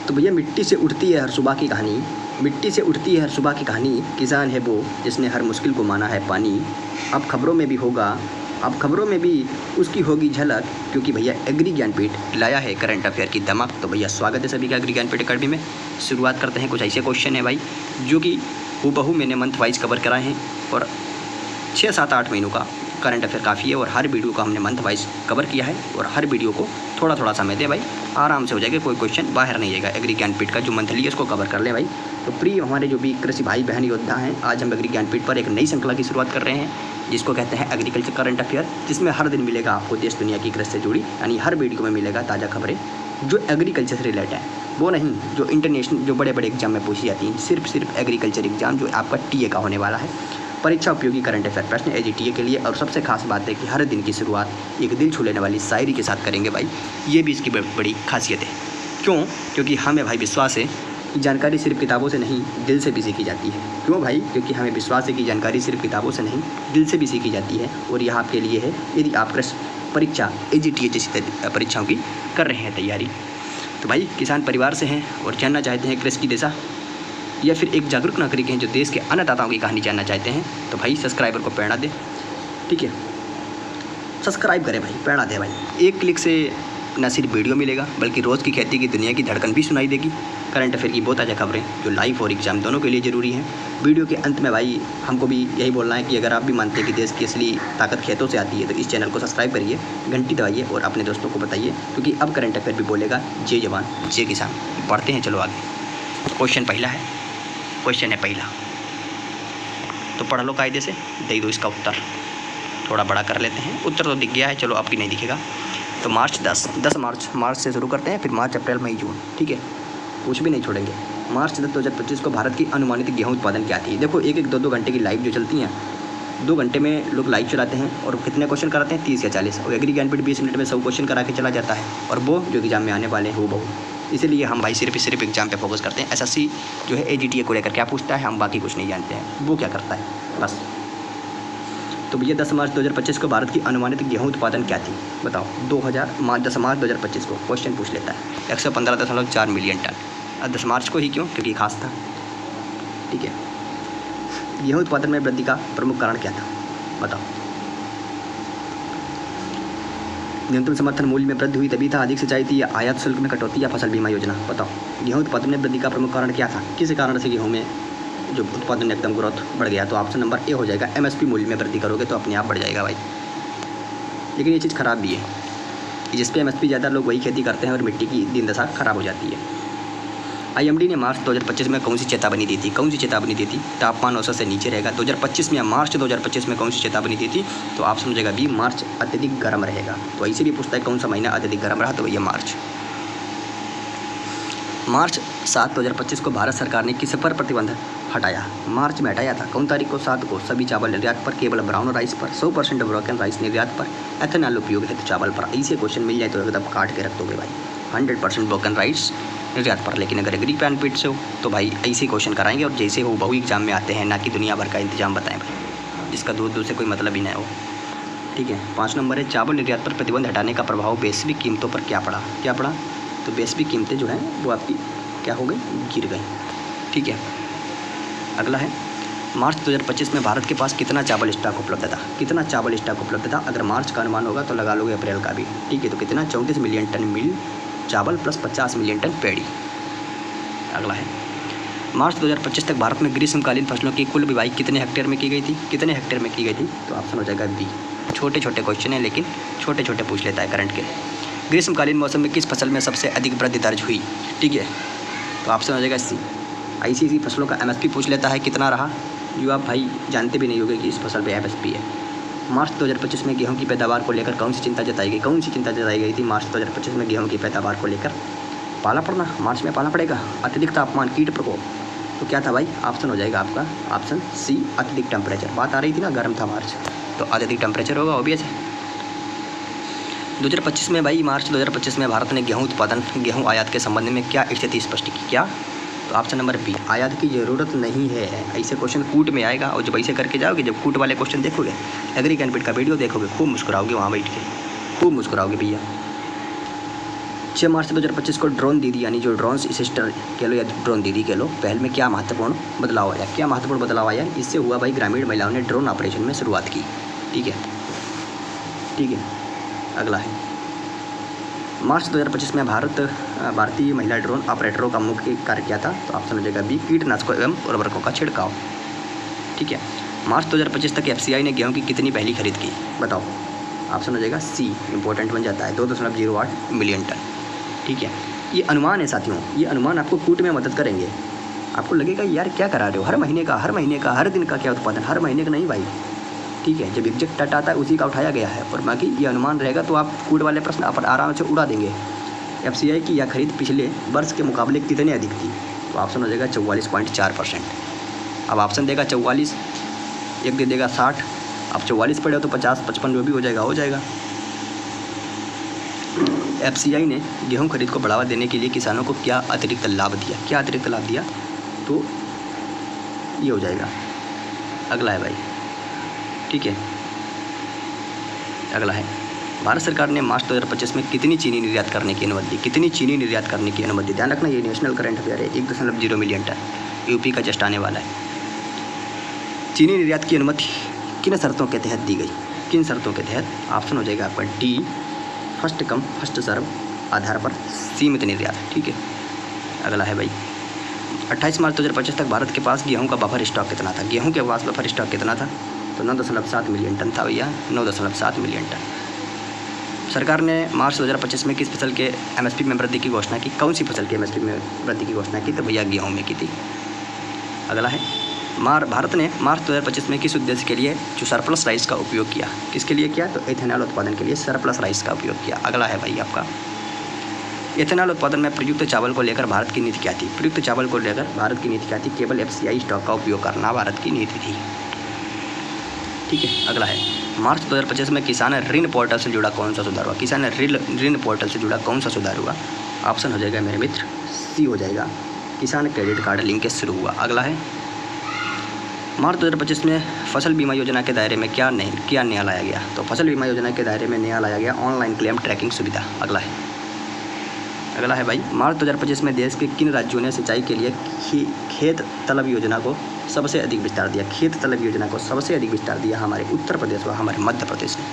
तो भैया मिट्टी से उठती है हर सुबह की कहानी, मिट्टी से उठती है हर सुबह की कहानी, किसान है वो जिसने हर मुश्किल को माना है पानी। अब खबरों में भी होगा, अब खबरों में भी उसकी होगी झलक, क्योंकि भैया एग्री ज्ञानपीठ लाया है करंट अफेयर की धमक। तो भैया स्वागत है सभी का एग्री ज्ञानपीठ अकेडमी में। शुरुआत करते हैं। कुछ ऐसे क्वेश्चन है भाई जो कि हूबहू मैंने मंथ वाइज कवर कराए हैं और 6, 7, 8 महीनों का करंट अफेयर काफ़ी है और हर वीडियो को हमने मंथ वाइज कवर किया है और हर वीडियो को थोड़ा थोड़ा समय दे भाई, आराम से हो जाएगा, कोई क्वेश्चन बाहर नहीं जाएगा। एग्री ज्ञानपीठ का जो मंथली है उसको कवर कर ले भाई। तो प्रिय हमारे जो भी कृषि भाई बहन योद्धा हैं, आज हम एग्री ज्ञानपीठ पर एक नई श्रृंखला की शुरुआत कर रहे हैं जिसको कहते हैं एग्रीकल्चर करंट अफेयर, जिसमें हर दिन मिलेगा आपको देश दुनिया की कृषि से जुड़ी, यानी हर वीडियो में मिलेगा ताज़ा खबरें जो एग्रीकल्चर से रिलेटेड है, वो नहीं जो इंटरनेशनल जो बड़े बड़े एग्जाम में पूछी जाती हैं। सिर्फ एग्रीकल्चर एग्जाम जो आपका टीए का होने वाला है, परीक्षा उपयोगी करंट अफेयर प्रश्न एजीटीए के लिए। और सबसे खास बात है कि हर दिन की शुरुआत एक दिल छू लेने वाली शायरी के साथ करेंगे भाई, ये भी इसकी बड़ी खासियत है। क्यों? क्योंकि हमें भाई विश्वास है कि जानकारी सिर्फ किताबों से नहीं दिल से भी सीखी जाती है। क्यों भाई? क्योंकि हमें विश्वास है कि जानकारी सिर्फ किताबों से नहीं दिल से भी सीखी जाती है। और यह आपके लिए है यदि आप परीक्षा एजीटीए जैसी परीक्षाओं की कर रहे हैं तैयारी। तो भाई किसान परिवार से हैं और जानना चाहते हैं कृषि की दिशा, या फिर एक जागरूक नागरिक हैं जो देश के अन्नदाताओं की कहानी जानना चाहते हैं, तो भाई सब्सक्राइबर को प्रेरणा दें। ठीक है, सब्सक्राइब करें भाई, प्रेरणा दें भाई। एक क्लिक से न सिर्फ वीडियो मिलेगा बल्कि रोज़ की खेती की दुनिया की धड़कन भी सुनाई देगी। करंट अफेयर की बहुत ताज़ा खबरें जो लाइव और एग्जाम दोनों के लिए ज़रूरी हैं। वीडियो के अंत में भाई हमको भी यही बोलना है कि अगर आप भी मानते हैं कि देश की असली ताकत खेतों से आती है तो इस चैनल को सब्सक्राइब करिए, घंटी दबाइए और अपने दोस्तों को बताइए, क्योंकि अब करंट अफेयर भी बोलेगा जय जवान जय किसान। पढ़ते हैं, चलो आगे। क्वेश्चन पहला है, क्वेश्चन है पहला, तो पढ़ लो कायदे से, दे दो इसका उत्तर। थोड़ा बड़ा कर लेते हैं, उत्तर तो दिख गया है, चलो आपकी नहीं दिखेगा। तो मार्च 10 मार्च से शुरू करते हैं, फिर मार्च, अप्रैल, मई, जून। ठीक है, कुछ भी नहीं छोड़ेंगे। मार्च 10, 2025 को भारत की अनुमानित गेहूं उत्पादन क्या थी? देखो 1-2 घंटे की लाइव जो चलती हैं, 2 घंटे में लोग लाइव चलाते हैं और कितने क्वेश्चन कराते हैं? 30 या 40। और एग्री ज्ञानपीठ 20 मिनट में 100 क्वेश्चन करा के चला जाता है, और वो जो एग्जाम में आने वाले हैं हूबहू। इसीलिए हम भाई सिर्फ एग्जाम पे फोकस करते हैं। एसएससी जो है एजीटीए को लेकर क्या पूछता है, हम बाकी कुछ नहीं जानते हैं वो क्या करता है बस। तो भैया 10 मार्च 2025 को भारत की अनुमानित गेहूं उत्पादन क्या थी? बताओ। 10 मार्च 2025 को क्वेश्चन पूछ लेता है। 115.4 मिलियन टन। 10 मार्च को ही क्यों? क्योंकि खास था। ठीक है, गेहूं उत्पादन में वृद्धि का प्रमुख कारण क्या था? बताओ। न्यूनतम समर्थन मूल्य में वृद्धि हुई तभी था, अधिक सिंचाई थी, या आयात शुल्क में कटौती, या फसल बीमा योजना? बताओ। गेहूं उत्पादन में वृद्धि का प्रमुख कारण क्या था? किस कारण से गेहूं में जो उत्पादन में एकदम ग्रोथ बढ़ गया? तो ऑप्शन नंबर ए हो जाएगा, एमएसपी मूल्य में वृद्धि करोगे तो अपने आप बढ़ जाएगा भाई। लेकिन ये चीज़ ख़राब भी है, जिस पे एमएसपी ज़्यादा लोग वही खेती करते हैं और मिट्टी की दिन दशा ख़राब हो जाती है। आईएमडी ने मार्च 2025 में कौन सी चेतावनी दी थी? कौन सी चेतावनी दी थी? तापमान औसत से नीचे रहेगा। 2025 में या मार्च 2025 में कौन सी चेतावनी दी थी? तो आप समझेगा बी, मार्च अत्यधिक गर्म रहेगा। तो ऐसे भी पूछता है कौन सा महीना अत्यधिक गर्म रहा, तो भैया मार्च। मार्च 7, 2025 को भारत सरकार ने किस पर प्रतिबंध हटाया? मार्च में हटाया था। कौन तारीख को? 7 को। सभी चावल निर्यात पर, केवल ब्राउन राइस पर, 100% ब्रोकन राइस निर्यात पर, एथेनॉल उपयोग है तो चावल पर। ऐसे क्वेश्चन मिल जाए तो एकदम काट के रख दोगे भाई। 100% ब्रोकन राइस निर्यात पर। लेकिन अगर एग्री ज्ञानपीठ से हो तो भाई ऐसे क्वेश्चन कराएंगे और जैसे हो बहु एग्जाम में आते हैं, ना कि दुनिया भर का इंतजाम बताएं भाई, जिसका दूर से कोई मतलब ही नहीं हो। ठीक है, 5 नंबर है, चावल निर्यात पर प्रतिबंध हटाने का प्रभाव वैश्विक कीमतों पर क्या पड़ा? क्या पड़ा? तो वैश्विक कीमतें जो हैं वो आपकी क्या हो गई? गिर गई। ठीक है, अगला है, मार्च 2025 में भारत के पास कितना चावल स्टॉक उपलब्ध था? कितना चावल स्टॉक उपलब्ध था? अगर मार्च का अनुमान होगा तो लगा लोगे अप्रैल का भी। ठीक है, तो कितना? 34 मिलियन टन मिल चावल प्लस 50 मिलियन टन पेड़ी। अगला है, मार्च 2025 तक भारत में ग्रीष्मकालीन फसलों की कुल बुवाई कितने हेक्टेयर में की गई थी? कितने हेक्टेयर में की गई थी? तो ऑप्शन हो जाएगा बी। छोटे छोटे क्वेश्चन हैं लेकिन छोटे छोटे पूछ लेता है करंट के। ग्रीष्मकालीन मौसम में किस फसल में सबसे अधिक वृद्धि दर्ज हुई? ठीक है, तो ऑप्शन हो जाएगा सी। ऐसी फसलों का एमएसपी पूछ लेता है कितना रहा, जो आप भाई जानते भी नहीं होगे कि इस फसल पे एमएसपी है। मार्च 2025 में गेहूं की पैदावार को लेकर कौन सी चिंता जताई गई? कौन सी चिंता जताई गई थी मार्च 2025 में गेहूं की पैदावार को लेकर? पाला पड़ना, मार्च में पाला पड़ेगा, अत्यधिक तापमान, कीट प्रकोप। तो क्या था भाई? ऑप्शन हो जाएगा आपका ऑप्शन सी, अत्यधिक टेम्परेचर। बात आ रही थी ना, गर्म था मार्च, तो अत्यधिक टेम्परेचर होगा ऑब्वियस है। 2025 में भाई, मार्च 2025 में भारत ने गेहूं उत्पादन, गेहूं आयात के संबंध में क्या स्थिति स्पष्ट की? क्या? तो ऑप्शन नंबर बी, आयात की ज़रूरत नहीं है। ऐसे क्वेश्चन कूट में आएगा, और जब ऐसे करके जाओगे, जब कूट वाले क्वेश्चन देखोगे, एग्री ज्ञानपीठ का वीडियो देखोगे, खूब मुस्कुराओगे वहाँ बैठ के, खूब मुस्कुराओगे भैया। 6 मार्च 2025 को ड्रोन दीदी यानी जो ड्रोन सिस्टर कह लो या ड्रोन दीदी कह लो, पहल में क्या महत्वपूर्ण बदलाव आया? क्या महत्वपूर्ण बदलाव आया? इससे हुआ भाई ग्रामीण महिलाओं ने ड्रोन ऑपरेशन में शुरुआत की। ठीक है, ठीक है। अगला है मार्च 2025 में भारतीय महिला ड्रोन ऑपरेटरों का मुख्य कार्य क्या था? तो ऑप्शन हो जाएगा बी, कीटनाशकों एवं उर्वरकों का छिड़काव। ठीक है। मार्च 2025 तक FCI ने गेहूं की कितनी पहली खरीद की? बताओ। ऑप्शन हो जाएगा सी, इंपॉर्टेंट बन जाता है, 2.08 मिलियन टन। ठीक है। ये अनुमान है साथियों, ये अनुमान आपको कूट में मदद करेंगे। आपको लगेगा यार क्या करा रहे हो, हर महीने का हर दिन का क्या उत्पादन, हर महीने का नहीं भाई। ठीक है, जब एग्जैक्ट डाटा आता है उसी का उठाया गया है, और बाकी ये अनुमान रहेगा तो आप कूट वाले प्रश्न आप आराम से उड़ा देंगे। FCI की यह खरीद पिछले वर्ष के मुकाबले कितने अधिक थी? तो ऑप्शन हो जाएगा 44.4%। अब ऑप्शन देगा 44, एक दे देगा 60, आप 44 पढ़े हो तो 50, 55 जो भी हो जाएगा। FCI ने गेहूं खरीद को बढ़ावा देने के लिए किसानों को क्या अतिरिक्त लाभ दिया? तो ये हो जाएगा। अगला है भाई, ठीक है। अगला है भारत सरकार ने मार्च 2025 में कितनी चीनी निर्यात करने की अनुमति दी? ध्यान रखना ये नेशनल करंट अफेयर है। 1.0 मिलियन टन यूपी का जस्ट आने वाला है। चीनी निर्यात की अनुमति किन शर्तों के तहत दी गई? किन शर्तों के तहत? ऑप्शन हो जाएगा आपका D, first come first serve आधार पर सीमित निर्यात। ठीक है। अगला है भाई 28 मार्च 2025 तक भारत के पास गेहूं का बफर स्टॉक कितना था? गेहूं के पास बफर स्टॉक कितना था? तो 9.7 मिलियन टन था भैया, 9.7 मिलियन टन। सरकार ने मार्च 2025 में किस फसल के MSP में वृद्धि की घोषणा की? कौन सी फसल के MSP में वृद्धि की घोषणा की? तो भैया गेहूँ में की थी। अगला है भारत ने मार्च 2025 में किस उद्देश्य के लिए जो सरप्लस राइस का उपयोग किया? किसके लिए किया? तो एथेनॉल उत्पादन के लिए सरप्लस राइस का उपयोग किया। अगला है भाई आपका एथेनॉल उत्पादन में प्रयुक्त चावल को लेकर भारत की नीति क्या थी? प्रयुक्त चावल को लेकर भारत की नीति क्या थी? केवल FCI स्टॉक का उपयोग करना भारत की नीति थी। ठीक है। अगला है मार्च 2025 में किसान ऋण पोर्टल से जुड़ा कौन सा सुधार हुआ? किसान ऋण पोर्टल से जुड़ा कौन सा सुधार हुआ? ऑप्शन हो जाएगा मेरे मित्र सी हो जाएगा, किसान क्रेडिट कार्ड लिंकेज शुरू हुआ। अगला है मार्च 2025 में फसल बीमा योजना के दायरे में क्या नया लाया गया? तो फसल बीमा योजना के दायरे में नया लाया गया ऑनलाइन क्लेम ट्रैकिंग सुविधा। अगला है भाई मार्च 2025 में देश के किन राज्यों ने सिंचाई के लिए खेत तलब योजना को सबसे अधिक विस्तार दिया? खेत तलब योजना को सबसे अधिक विस्तार दिया हमारे उत्तर प्रदेश व हमारे मध्य प्रदेश ने।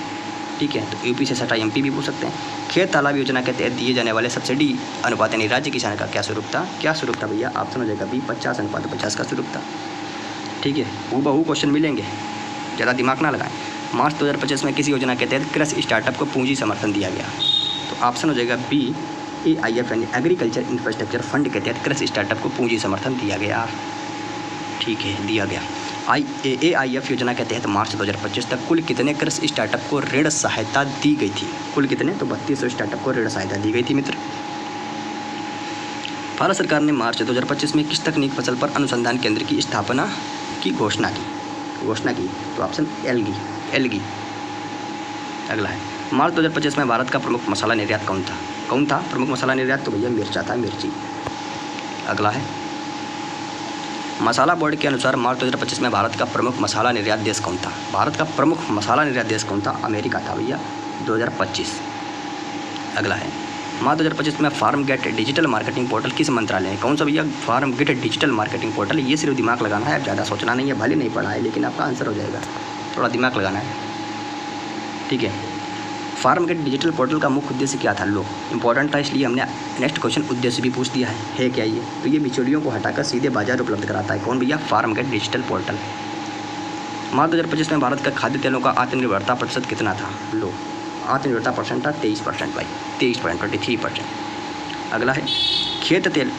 ठीक है। तो यूपी से सटा MP भी पूछ सकते हैं। खेत तालाब योजना के तहत दिए जाने वाले सब्सिडी अनुपात यानी राज्य किसान का क्या स्वरूप था? भैया ऑप्शन हो जाएगा बी, 50:50 का स्वरूप था। ठीक है। हूबहू क्वेश्चन मिलेंगे, ज़्यादा दिमाग ना लगाएं। मार्च 2025 में किसी योजना के तहत कृषि स्टार्टअप को पूंजी समर्थन दिया गया? तो ऑप्शन हो जाएगा बी, AIF यानी एग्रीकल्चर इंफ्रास्ट्रक्चर फंड के तहत कृषि स्टार्टअप को पूंजी समर्थन दिया गया। ठीक है, दिया गया। AIF योजना के तहत मार्च 2025 तक कुल कितने कृषि स्टार्टअप को ऋण सहायता दी गई थी? कुल कितने? तो 3200 स्टार्टअप को ऋण सहायता दी गई थी मित्र। भारत सरकार ने मार्च 2025 में किस तकनीक फसल पर अनुसंधान केंद्र की स्थापना की घोषणा की? तो ऑप्शन एलगी। अगला है मार्च 2025 में भारत का प्रमुख मसाला निर्यात कौन था? प्रमुख मसाला निर्यात तो भैया मिर्ची। अगला है मसाला बोर्ड के अनुसार मार्च 2025 में भारत का प्रमुख मसाला निर्यात देश कौन था? भारत का प्रमुख मसाला निर्यात देश कौन था? अमेरिका था भैया 2025। अगला है मार्च 2025 में farm gate digital marketing portal किस मंत्रालय है? कौन सा भैया? Farm gate digital marketing portal. ये सिर्फ दिमाग लगाना है, ज़्यादा सोचना नहीं है। भले नहीं पढ़ा है लेकिन आपका आंसर हो जाएगा, थोड़ा दिमाग लगाना है। ठीक है। फार्म गेट डिजिटल पोर्टल का मुख्य उद्देश्य क्या था? लो इंपॉर्टेंट था इसलिए हमने नेक्स्ट क्वेश्चन उद्देश्य भी पूछ दिया है क्या ये? तो ये बिचौलियों को हटाकर सीधे बाजार उपलब्ध कराता है। कौन भैया? Farm gate digital portal. मार्च 2025 में भारत का खाद्य तेलों का आत्मनिर्भरता प्रतिशत कितना था? लो आत्मनिर्भरता परसेंट था 23% भाई, 23.23%। अगला है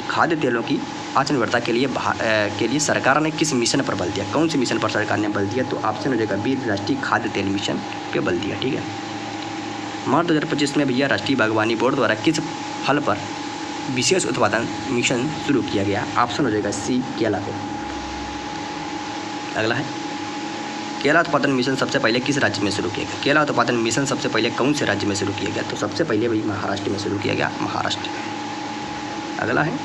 खाद्य तेलों की आत्मनिर्भरता के लिए सरकार ने किस मिशन पर बल दिया? कौन से मिशन पर सरकार ने बल दिया? तो ऑप्शन हो जाएगा बी, राष्ट्रीय खाद्य तेल मिशन पे बल दिया। ठीक है। मार्च 2025 में भैया राष्ट्रीय बागवानी बोर्ड द्वारा किस फल पर विशेष उत्पादन मिशन शुरू किया गया? ऑप्शन हो जाएगा सी, केला को। अगला है केला उत्पादन मिशन सबसे पहले किस राज्य में शुरू किया गया? केला उत्पादन मिशन सबसे पहले कौन से राज्य में शुरू किया गया? तो सबसे पहले भाई महाराष्ट्र में शुरू किया गया, महाराष्ट्र। अगला है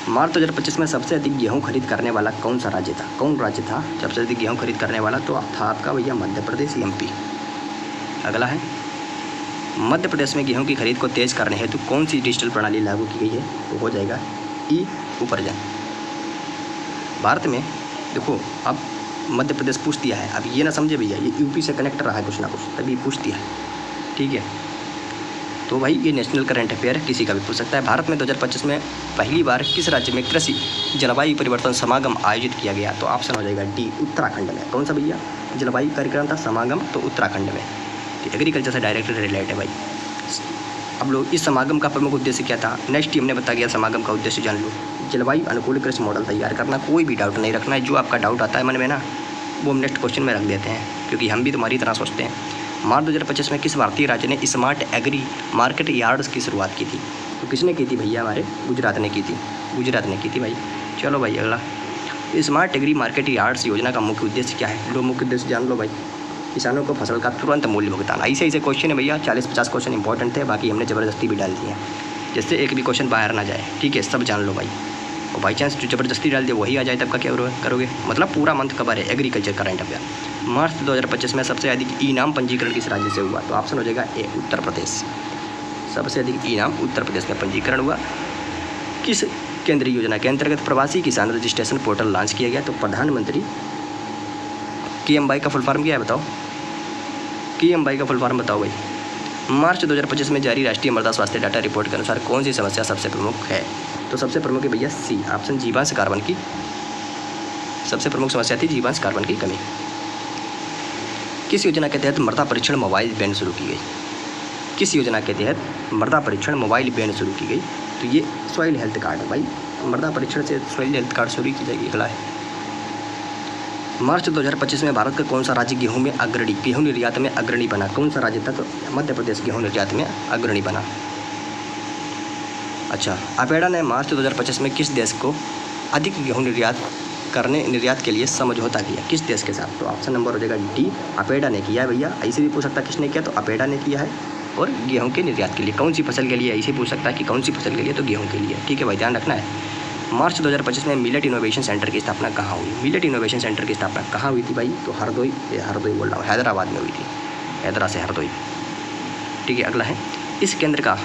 मार्च 2025 में सबसे अधिक गेहूं खरीद करने वाला कौन सा राज्य था? कौन राज्य था सबसे अधिक गेहूं खरीद करने वाला? तो था आपका भैया मध्य प्रदेश, MP। अगला है मध्य प्रदेश में गेहूं की खरीद को तेज करने हेतु कौन सी डिजिटल प्रणाली लागू की गई है? तो हो जाएगा ई उपार्जन। भारत में देखो, अब मध्य प्रदेश पूछ दिया है, अब ये ना समझे भैया ये यूपी से कनेक्ट रहा है कुछ ना कुछ, तभी पूछ दिया है, ठीक है। तो भाई ये नेशनल करंट अफेयर किसी का भी पूछ सकता है। भारत में 2025 में पहली बार किस राज्य में कृषि जलवायु परिवर्तन समागम आयोजित किया गया? तो ऑप्शन हो जाएगा डी, उत्तराखंड में। कौन सा भैया जलवायु कार्यक्रम था समागम? तो उत्तराखंड में। एग्रीकल्चर से डायरेक्ट रिलेटेड है भाई। अब लोग इस समागम का प्रमुख उद्देश्य क्या था? नेक्स्ट ही हमने बता दिया समागम का उद्देश्य जान लो। जलवायु अनुकूल कृषि मॉडल तैयार करना, कोई भी डाउट नहीं रखना है। जो आपका डाउट आता है मन में ना, वो हम नेक्स्ट क्वेश्चन में रख देते हैं, क्योंकि हम भी तुम्हारी तरह सोचते हैं। मार्च 2025 में किस भारतीय राज्य ने स्मार्ट एग्री मार्केट यार्ड्स की शुरुआत की थी? तो किसने की थी भैया? हमारे गुजरात ने की थी, गुजरात ने की थी भाई। चलो भाई अगला, स्मार्ट एग्री मार्केट यार्ड्स योजना का मुख्य उद्देश्य क्या है? लो मुख्य उद्देश्य जान लो भाई, किसानों को फसल का तुरंत मूल्य भुगतान। ऐसे क्वेश्चन है भैया, 40-50 क्वेश्चन इंपॉर्टेंट थे, बाकी हमने ज़बरदस्ती भी डाल दिए हैं, जिससे एक भी क्वेश्चन बाहर ना जाए, ठीक है। सब जान लो भाई, और बाई चांस जो ज़बरदस्ती डाल दिए वही आ जाए, तब का क्या करोगे? मतलब पूरा मंथ कवर है एग्रीकल्चर करंट अफेयर। मार्च 2025 में सबसे अधिक इनाम पंजीकरण किस राज्य से हुआ? तो ऑप्शन हो जाएगा ए, उत्तर प्रदेश। सबसे अधिक इनाम उत्तर प्रदेश में पंजीकरण हुआ। किस केंद्रीय योजना के अंतर्गत प्रवासी किसान रजिस्ट्रेशन पोर्टल लॉन्च किया गया? तो प्रधानमंत्री KMY का फुल फॉर्म क्या है बताओ? KMY का फुल फॉर्म बताओ भाई। मार्च 2025 में जारी राष्ट्रीय मृदा स्वास्थ्य डाटा रिपोर्ट के अनुसार कौन सी समस्या सबसे प्रमुख है? तो सबसे प्रमुख है भैया सी ऑप्शन, जीवांश कार्बन की। सबसे प्रमुख समस्या थी जीवांश कार्बन की कमी। किस योजना के तहत मृदा परीक्षण मोबाइल वैन शुरू की गई? किस योजना के तहत मृदा परीक्षण मोबाइल वैन शुरू की गई? तो ये सॉइल हेल्थ कार्ड है भाई, मृदा परीक्षण से सॉइल हेल्थ कार्ड शुरू की जाएगी। अगला है, मार्च 2025 में भारत का कौन सा राज्य गेहूं में अग्रणी, गेहूं निर्यात में अग्रणी बना? कौन सा राज्य था? तो मध्य प्रदेश गेहूं निर्यात में अग्रणी बना। अच्छा, अपेडा ने मार्च 2025 में किस देश को अधिक गेहूं निर्यात के लिए समझौता किया? किस देश के साथ? तो ऑप्शन नंबर हो जाएगा डी, अपेडा ने किया है भैया। ऐसे भी पूछ सकता है किसने किया, तो अपेडा ने किया है। और गेहूं के निर्यात के लिए, कौन सी फसल के लिए? ऐसे पूछ सकता है कि कौन सी फसल के लिए, तो गेहूं के लिए, ठीक है भाई, ध्यान रखना है। मार्च 2025 में मिलेट इनोवेशन सेंटर की स्थापना कहाँ हुई? मिलेट इनोवेशन सेंटर की स्थापना कहाँ हुई थी भाई? तो हरदोई बोल रहा हूँ, हैदराबाद में हुई थी, हैदराबाद से हरदोई, ठीक है। अगला है, इस केंद्र का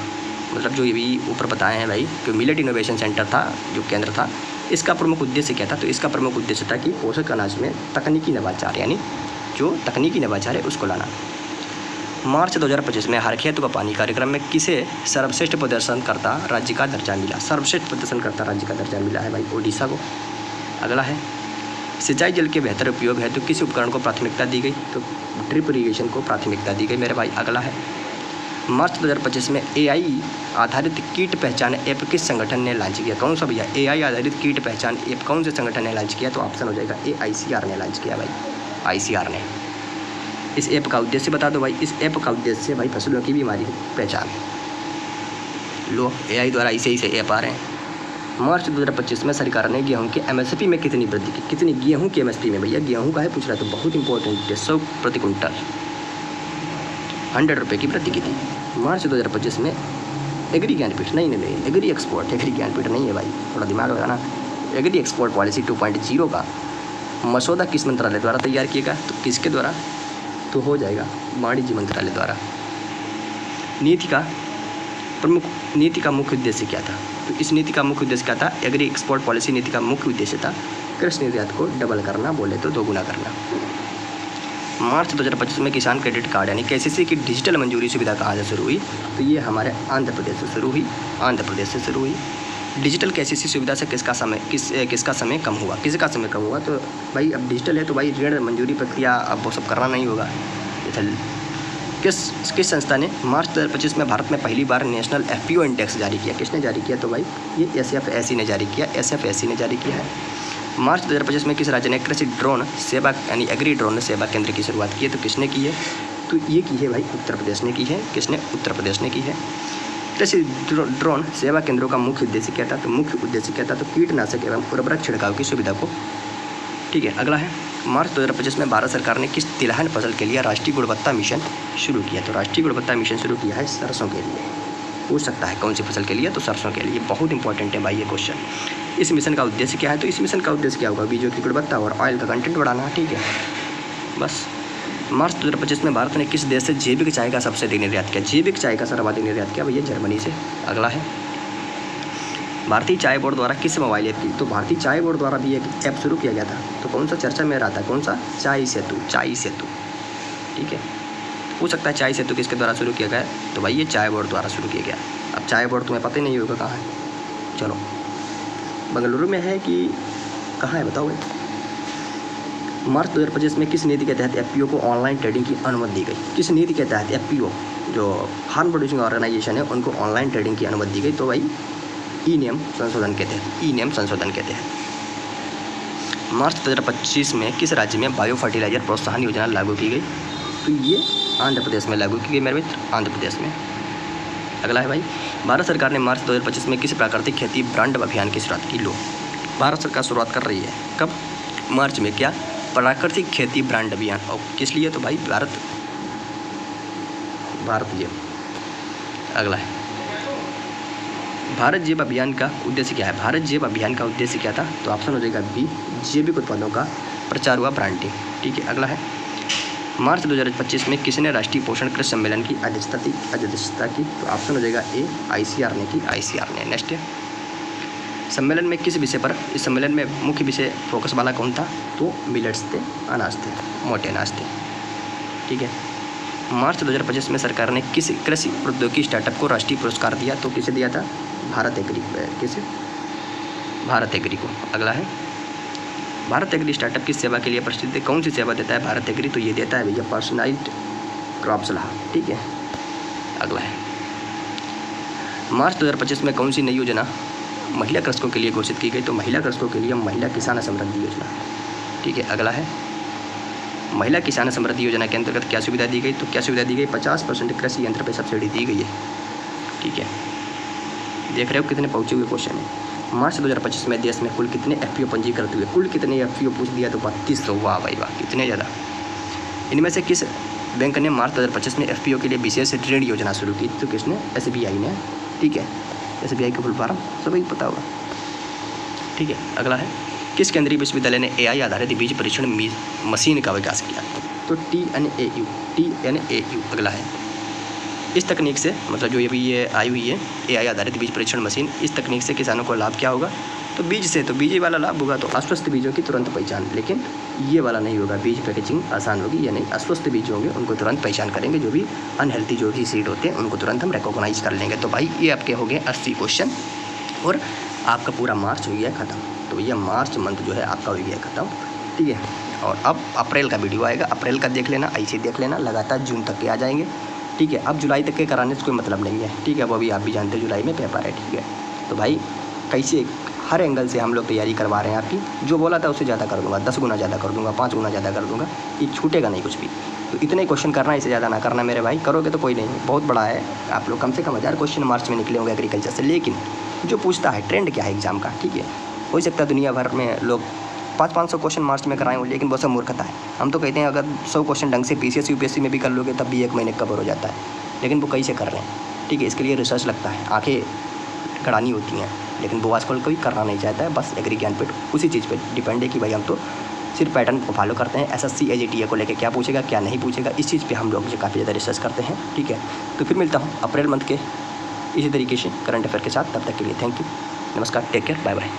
मतलब जो ये भी ऊपर बताए हैं भाई, जो मिलेट इनोवेशन सेंटर था, जो केंद्र था, इसका प्रमुख उद्देश्य क्या था? तो इसका प्रमुख उद्देश्य था कि पोषक अनाज में तकनीकी नवाचार, यानी जो तकनीकी नवाचार है उसको लाना। मार्च 2025 में हर खेत का पानी कार्यक्रम में किसे सर्वश्रेष्ठ प्रदर्शनकर्ता राज्य का दर्जा मिला? सर्वश्रेष्ठ प्रदर्शनकर्ता राज्य का दर्जा मिला है भाई ओडिशा को। अगला है, सिंचाई जल के बेहतर उपयोग है तो किस उपकरण को प्राथमिकता दी गई? तो ड्रिप इरीगेशन को प्राथमिकता दी गई मेरे भाई। अगला है, मार्च 2025 में AI आधारित कीट पहचान ऐप किस संगठन ने लॉन्च किया? कौन सा भैया? AI आधारित कीट पहचान ऐप कौन से संगठन ने लॉन्च किया? तो ऑप्शन हो जाएगा ए, ICR ने लॉन्च किया भाई, ICR ने। इस ऐप का उद्देश्य बता दो भाई। इस ऐप का उद्देश्य भाई फसलों की बीमारी पहचान। लो, AI द्वारा ऐसे ऐप आ रहे हैं। मार्च 2025 में सरकार ने गेहूं के MSP में कितनी वृद्धि की? कितनी गेहूं के MSP में भैया? गेहूं का है पूछ रहा है, तो बहुत इंपॉर्टेंट है। 100 प्रति कुंटल 100 रुपये की वृद्धि की थी। मार्च 2025 में एग्री ज्ञानपीठ नहीं, एग्री एक्सपोर्ट, एग्री ज्ञानपीठ नहीं है भाई, थोड़ा दिमाग होगा ना। एग्री एक्सपोर्ट पॉलिसी 2.0 का मसौदा किस मंत्रालय द्वारा तैयार किया गया? तो किसके द्वारा? तो हो जाएगा वाणिज्य मंत्रालय द्वारा। नीति का मुख्य उद्देश्य क्या था? तो इस नीति का मुख्य उद्देश्य क्या था? एग्री एक्सपोर्ट पॉलिसी नीति का मुख्य उद्देश्य था कृषि निर्यात को डबल करना, बोले तो दोगुना करना। मार्च 2025 में किसान क्रेडिट कार्ड यानी KCC की डिजिटल मंजूरी सुविधा कहाँ से शुरू हुई? तो ये हमारे आंध्र प्रदेश से शुरू हुई, आंध्र प्रदेश से शुरू हुई। डिजिटल KCC सुविधा से किसका समय कम हुआ? किसका समय कम हुआ? तो भाई अब डिजिटल है तो भाई ऋण मंजूरी प्रक्रिया अब वो सब करना नहीं होगा। किस संस्था ने मार्च 2025 में भारत में पहली बार नेशनल FPO इंडेक्स जारी किया? किसने जारी किया? तो भाई ये SFSC ने जारी किया, SFSC ने जारी किया है। मार्च 2025 में किस राज्य ने कृषि ड्रोन सेवा यानी एग्री ड्रोन सेवा केंद्र की शुरुआत की है? तो किसने की है? तो ये की है भाई उत्तर प्रदेश ने की है। किसने? उत्तर प्रदेश ने की है। कृषि ड्रोन सेवा केंद्रों का मुख्य उद्देश्य क्या था? तो मुख्य उद्देश्य क्या था? तो कीटनाशक एवं उर्वरक छिड़काव की सुविधा को, ठीक है। अगला है, मार्च 2025 में भारत सरकार ने किस तिलहन फसल के लिए राष्ट्रीय गुणवत्ता मिशन शुरू किया? तो राष्ट्रीय गुणवत्ता मिशन शुरू किया है सरसों के लिए। पूछ सकता है कौन सी फसल के लिए? तो सरसों के लिए। बहुत इंपॉर्टेंट है भाई ये क्वेश्चन। इस मिशन का उद्देश्य क्या है? तो इस मिशन का उद्देश्य क्या होगा? बीजों की गुणवत्ता और ऑयल का कंटेंट बढ़ाना, ठीक है। बस मार्च 2025 में भारत ने किस देश से जैविक चाय का सबसे अधिक निर्यात किया? जैविक चाय का सर्वाधिक निर्यात किया भैया जर्मनी से। अगला है, भारतीय चाय बोर्ड द्वारा किस मोबाइल ऐप की? तो भारतीय चाय बोर्ड द्वारा भी एक ऐप शुरू किया गया था, तो कौन सा चर्चा में रहा था? कौन सा? चाय सेतु। चाय सेतु, ठीक है। पूछ सकता है चाय सेतु किसके द्वारा शुरू किया गया? तो भाई ये चाय बोर्ड द्वारा शुरू किया गया। अब चाय बोर्ड तुम्हें पता ही नहीं होगा कहाँ है। चलो, बेंगलुरु में है कि कहाँ है बताओ? मार्च 2025 में किस नीति के तहत एफपीओ को ऑनलाइन ट्रेडिंग की अनुमति दी गई? किस नीति के तहत एफपीओ जो फार्म प्रोड्यूसिंग ऑर्गेनाइजेशन है उनको ऑनलाइन ट्रेडिंग की अनुमति दी गई? तो भाई ई नियम संशोधन के तहत। ई नियम संशोधन के तहत। मार्च 2025 में किस राज्य में बायो फर्टिलाइजर प्रोत्साहन योजना लागू की गई? तो ये आंध्र प्रदेश में लागू की गई मेरे मित्र, आंध्र प्रदेश में। अगला है भाई, भारत सरकार ने मार्च 2025 में किस प्राकृतिक खेती ब्रांड अभियान की शुरुआत की? लो, भारत सरकार शुरुआत कर रही है कब? मार्च में। क्या? प्राकृतिक खेती ब्रांड अभियान। और किस लिए? तो भाई भारत ये। अगला है, भारत जैव अभियान का उद्देश्य क्या है? भारत जैव अभियान का उद्देश्य क्या था? तो ऑप्शन हो जाएगा बी, जैविक उत्पादों का प्रचार व ब्रांडिंग, ठीक है। अगला है, मार्च 2025 में किसने राष्ट्रीय पोषण कृषि सम्मेलन की अध्यक्षता की? तो ऑप्शन हो जाएगा ए, आईसीआर ने की। आईसीआर ने। नेक्स्ट है, सम्मेलन में किस विषय पर, इस सम्मेलन में मुख्य विषय फोकस वाला कौन था? तो मिलेट्स थे, अनाज थे, मोटे अनाज थे, ठीक है। मार्च 2025 में सरकार ने किस कृषि प्रौद्योगिकी स्टार्टअप को राष्ट्रीय पुरस्कार दिया? तो किसे दिया था? भारत एग्री। किसे? भारत एग्री को। अगला है, भारत एग्री स्टार्टअप किस सेवा के लिए प्रसिद्ध है? कौन सी सेवा देता है भारत एग्री? तो ये देता है भैया पर्सनलाइज्ड क्रॉप सलाह, ठीक है। अगला है, मार्च 2025 में कौन सी नई योजना महिला कृषकों के लिए घोषित की गई? तो महिला कृषकों के लिए महिला किसान समृद्धि योजना, ठीक है। अगला है, महिला किसान समृद्धि योजना के अंतर्गत क्या सुविधा दी गई? तो क्या सुविधा दी गई? 50% कृषि यंत्र पर सब्सिडी दी गई है, ठीक है। देख रहे हो कितने पहुँचे हुए क्वेश्चन है। मार्च 2025 में देश में कुल कितने एफपीओ पंजीकृत हुए? कुल कितने एफपीओ पूछ दिया तो 3200। वाह भाई वाह, कितने ज़्यादा। इनमें से किस बैंक ने मार्च 2025 में एफपीओ के लिए विशेष ऋण योजना शुरू की? तो किसने? एसबीआई ने, ठीक है। एसबीआई का फुल फॉर्म सभी पता होगा, ठीक है। अगला है, किस केंद्रीय विश्वविद्यालय ने एआई आधारित बीज परीक्षण मशीन का विकास किया? तो TNAU। अगला है, इस तकनीक से, मतलब जो ये आई हुई है एआई आधारित बीज परीक्षण मशीन, इस तकनीक से किसानों को लाभ क्या होगा? तो बीज से, तो बीज वाला लाभ होगा, तो अस्वस्थ बीजों की तुरंत पहचान। लेकिन ये वाला नहीं होगा, बीज पैकेजिंग आसान होगी, या नहीं, अस्वस्थ बीज होंगे उनको तुरंत पहचान करेंगे, जो भी अनहेल्थी जो भी सीड होते हैं उनको तुरंत हम रिकॉग्नाइज कर लेंगे। तो भाई ये आपके हो गए 80 क्वेश्चन और आपका पूरा मार्च हो गया ख़त्म। तो ये मार्च मंथ जो है आपका हो गया ख़त्म, ठीक है। और अब अप्रैल का वीडियो आएगा, अप्रैल का देख लेना, ऐसे देख लेना, लगातार जून तक के आ जाएंगे, ठीक है। अब जुलाई तक के कराने से कोई मतलब नहीं है, ठीक है। वो भी आप भी जानते हो जुलाई में पेपर है, ठीक है। तो भाई कैसे हर एंगल से हम लोग तैयारी करवा रहे हैं आपकी। जो बोला था उससे ज़्यादा कर दूंगा, 10 गुना ज़्यादा कर दूंगा, 5 गुना ज़्यादा कर दूंगा, ये छूटेगा नहीं कुछ भी। तो इतने क्वेश्चन करना, इससे ज़्यादा ना करना मेरे भाई। करोगे तो कोई नहीं, बहुत बड़ा है। आप लोग कम से कम 1000 क्वेश्चन मार्च में निकले होंगे एग्रीकल्चर से। लेकिन जो पूछता है ट्रेंड क्या है एग्जाम का, ठीक है। हो सकता है दुनिया भर में लोग 500-500 क्वेश्चन मार्च में कराएं, लेकिन बहुत सब मूर्खता है। हम तो कहते हैं अगर 100 क्वेश्चन ढंग से पीसीएस यूपीएससी में भी कर लोगे तब भी 1 महीने कवर हो जाता है, लेकिन वो कैसे कर रहे हैं, ठीक है। इसके लिए रिसर्च लगता है, आंखें गड़ानी होती हैं, लेकिन वो आजकल कोई करना नहीं चाहता है। बस एग्री ज्ञानपीठ उसी चीज़ पे डिपेंड है कि भाई हम तो सिर्फ पैटर्न को फॉलो करते हैं। एसएससी एजीटीए को लेकर क्या पूछेगा क्या नहीं पूछेगा, इस चीज़ पे हम लोग जो काफ़ी ज़्यादा रिसर्च करते हैं, ठीक है। तो फिर मिलता हूँ अप्रैल मंथ के इसी तरीके से करंट अफेयर के साथ। तब तक के लिए थैंक यू, नमस्कार, टेक केयर, बाय बाय।